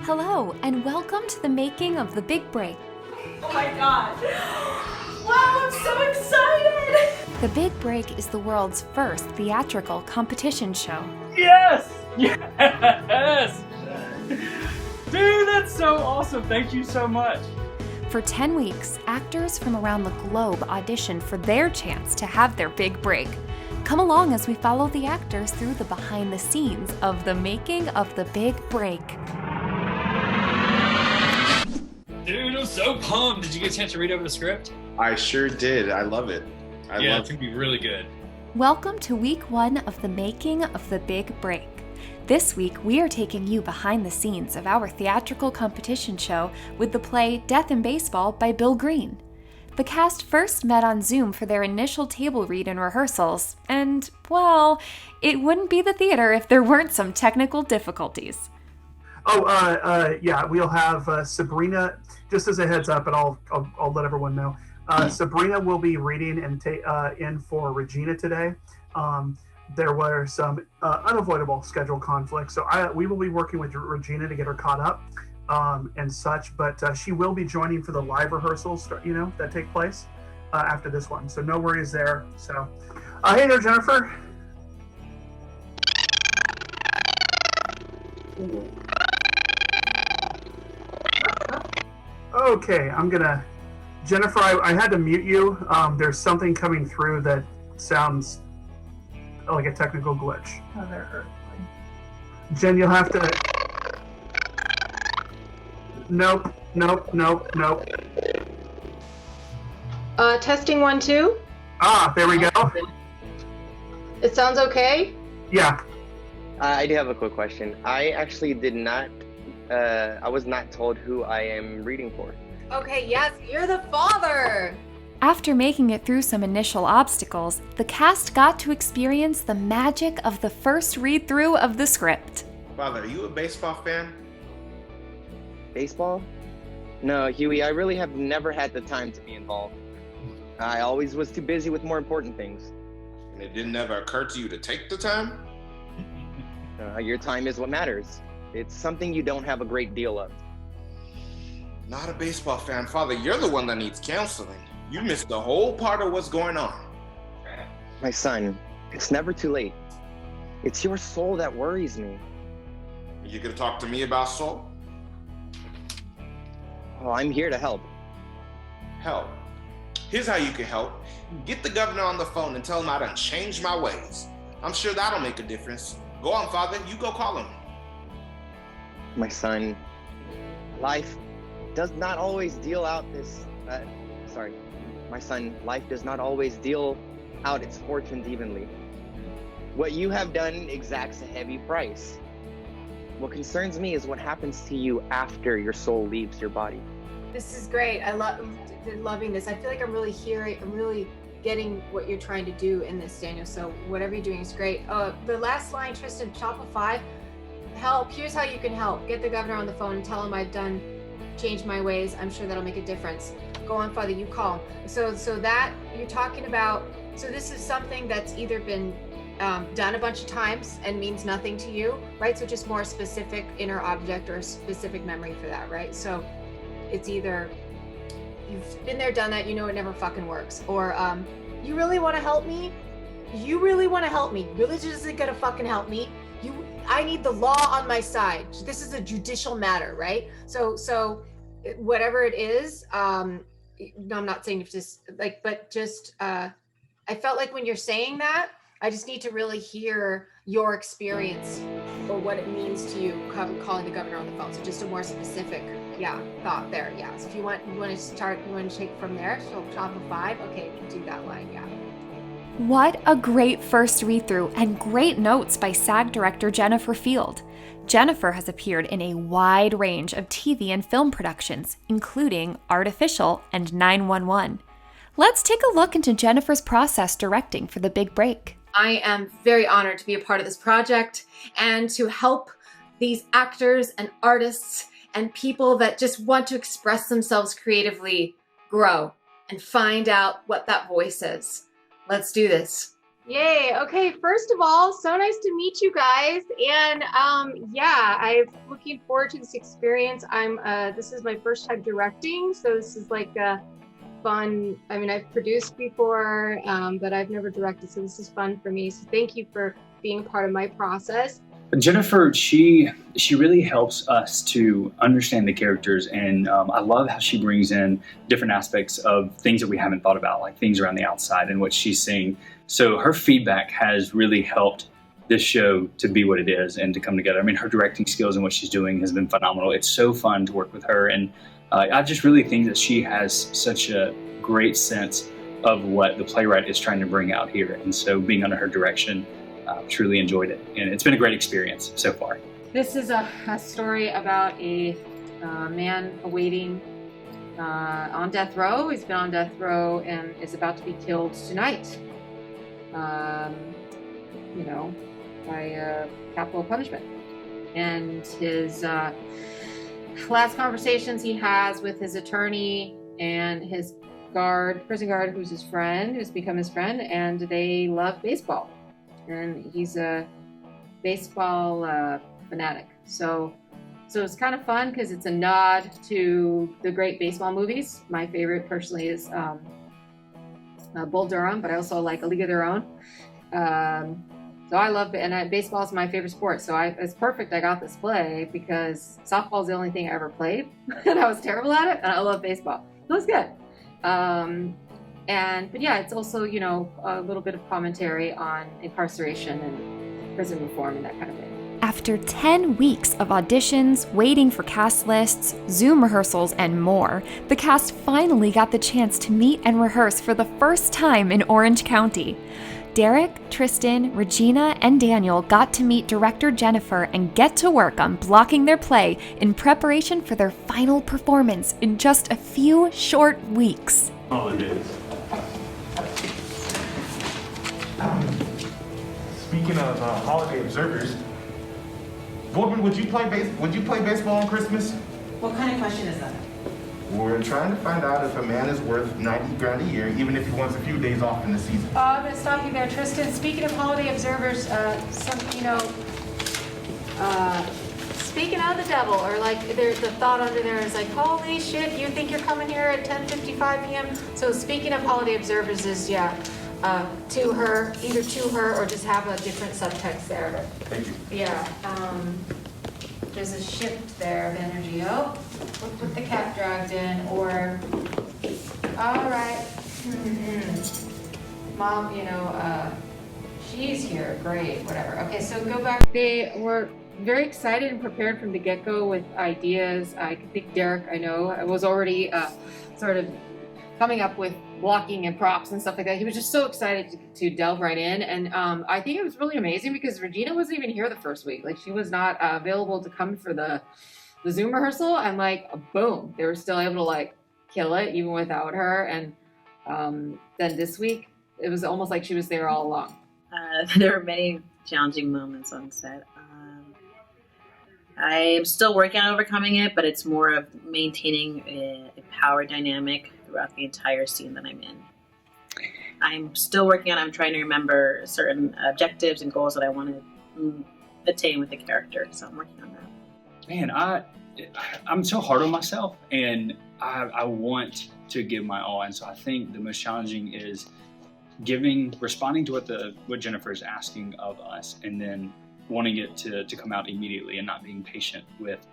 Hello, and welcome to the making of The Big Break. Oh my god! Wow, I'm so excited! The Big Break is the world's first theatrical competition show. Yes! Yes! Dude, that's so awesome. Thank you so much. For 10 weeks, actors from around the globe audition for their chance to have their big break. Come along as we follow the actors through the behind the scenes of the making of The Big Break. Dude, I'm so pumped. Did you get a chance to read over the script? I sure did. I love it. It's going to be really good. Welcome to week 1 of the making of The Big Break. This week, we are taking you behind the scenes of our theatrical competition show with the play Death in Baseball by Bill Green. The cast first met on Zoom for their initial table read and rehearsals, and, well, it wouldn't be the theater if there weren't some technical difficulties. Yeah, we'll have Sabrina, just as a heads up, and I'll let everyone know. Sabrina will be reading and in for Regina today. There were some unavoidable schedule conflicts, so we will be working with Regina to get her caught up and such, but she will be joining for the live rehearsals, that take place after this one, so no worries there. So, hey there, Jennifer. Okay, Jennifer, I had to mute you. There's something coming through that sounds like a technical glitch. Oh, they're earthly. Jen, you'll have to... Nope. Testing 1, 2. There we go. It sounds okay? Yeah. I do have a quick question. I actually did not, I was not told who I am reading for. Okay, yes, you're the father! After making it through some initial obstacles, the cast got to experience the magic of the first read-through of the script. Father, are you a baseball fan? Baseball? No, Huey, I really have never had the time to be involved. I always was too busy with more important things. And it didn't ever occur to you to take the time? Your time is what matters. It's something you don't have a great deal of. Not a baseball fan. Father, you're the one that needs counseling. You missed the whole part of what's going on. My son, it's never too late. It's your soul that worries me. You gonna talk to me about soul? Oh, I'm here to help. Help. Here's how you can help. Get the governor on the phone and tell him I done changed my ways. I'm sure that'll make a difference. Go on, Father. You go call him. My son, life does not always deal out this... My son, life does not always deal out its fortunes evenly. What you have done exacts a heavy price. What concerns me is what happens to you after your soul leaves your body. This is great. I love loving this. I feel like I'm really getting what you're trying to do in this, Daniel. So whatever you're doing is great. The last line, Tristan, Shopify, help. Here's how you can help. Get the governor on the phone and tell him I've changed my ways. I'm sure that'll make a difference. Go on, Father, you call. So that you're talking about, so this is something that's either been done a bunch of times and means nothing to you, right? So just more specific inner object or a specific memory for that, right? So it's either you've been there, done that, you know it never fucking works, or you really want to help me? You really want to help me? Religion isn't gonna fucking help me. I need the law on my side. This is a judicial matter, right? So whatever it is, no, I'm not saying just but just I felt like when you're saying that, I just need to really hear your experience or what it means to you calling the governor on the phone. So just a more specific, thought there. Yeah. So if you want to take from there. So Shopify. Okay, you can do that line. Yeah. What a great first read-through and great notes by SAG director Jennifer Field. Jennifer has appeared in a wide range of TV and film productions, including Artificial and 911. Let's take a look into Jennifer's process directing for The Big Break. I am very honored to be a part of this project and to help these actors and artists and people that just want to express themselves creatively grow and find out what that voice is. Let's do this. Yay. Okay. First of all, so nice to meet you guys. And yeah, I'm looking forward to this experience. This is my first time directing. So this is like a fun. I mean, I've produced before, but I've never directed. So this is fun for me. So thank you for being a part of my process. Jennifer, she really helps us to understand the characters, and I love how she brings in different aspects of things that we haven't thought about, like things around the outside and what she's seeing. So her feedback has really helped this show to be what it is and to come together. I mean, her directing skills and what she's doing has been phenomenal. It's so fun to work with her, and I just really think that she has such a great sense of what the playwright is trying to bring out here. And so being under her direction, truly enjoyed it, and it's been a great experience so far. This is a story about a man awaiting on death row. He's been on death row and is about to be killed tonight, by capital punishment. And his last conversations he has with his attorney and his prison guard, who's his friend, who's become his friend, and they love baseball. And he's a baseball fanatic. So it's kind of fun because it's a nod to the great baseball movies. My favorite personally is Bull Durham, but I also like A League of Their Own. So I love it, and baseball is my favorite sport. So it's perfect I got this play because softball is the only thing I ever played, and I was terrible at it, and I love baseball. So it's good. But yeah, it's also, a little bit of commentary on incarceration and prison reform and that kind of thing. After 10 weeks of auditions, waiting for cast lists, Zoom rehearsals, and more, the cast finally got the chance to meet and rehearse for the first time in Orange County. Derek, Tristan, Regina, and Daniel got to meet director Jennifer and get to work on blocking their play in preparation for their final performance in just a few short weeks. Holidays. Speaking of holiday observers, Boardman, would you play baseball on Christmas? What kind of question is that? We're trying to find out if a man is worth 90 grand a year, even if he wants a few days off in the season. I'm gonna stop you there, Tristan. Speaking of holiday observers, speaking of the devil, or like there's the thought under there is like, holy shit, you think you're coming here at 10:55 p.m.? So speaking of holiday observers is, to her, either to her or just have a different subtext there. Thank you. Yeah, there's a shift there of energy. Oh, we'll put the cat dragged in, or, all right. Mom, she's here, great, whatever. Okay, so go back. They were very excited and prepared from the get-go with ideas. I think Derek, I was already sort of coming up with blocking and props and stuff like that. He was just so excited to delve right in. And I think it was really amazing because Regina wasn't even here the first week. Like, she was not available to come for the Zoom rehearsal. And boom, they were still able to kill it even without her. And then this week, it was almost like she was there all along. There were many challenging moments on set. I am still working on overcoming it, but it's more of maintaining a power dynamic throughout the entire scene that I'm in. I'm still working on it. I'm trying to remember certain objectives and goals that I want to attain with the character, so I'm working on that. Man, I'm so hard on myself, and I want to give my all, and so I think the most challenging is responding to what Jennifer is asking of us, and then wanting it to come out immediately and not being patient with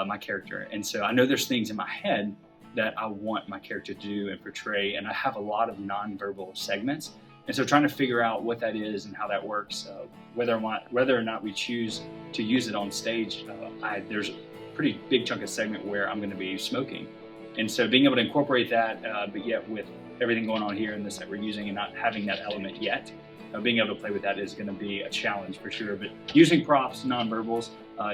my character. And so I know there's things in my head that I want my character to do and portray, and I have a lot of nonverbal segments. And so trying to figure out what that is and how that works, whether or not we choose to use it on stage, there's a pretty big chunk of segment where I'm going to be smoking. And so being able to incorporate that, but yet with everything going on here in this that we're using and not having that element yet, being able to play with that is going to be a challenge for sure. But using props, nonverbals,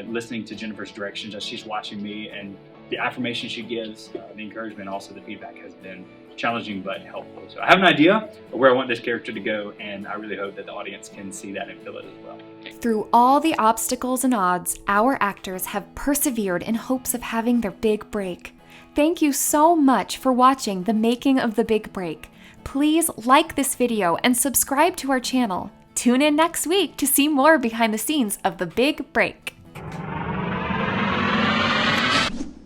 listening to Jennifer's directions as she's watching me, and the affirmation she gives, the encouragement, also the feedback has been challenging but helpful. So I have an idea of where I want this character to go, and I really hope that the audience can see that and feel it as well. Through all the obstacles and odds, our actors have persevered in hopes of having their big break. Thank you so much for watching The Making of the Big Break. Please like this video and subscribe to our channel. Tune in next week to see more behind the scenes of The Big Break.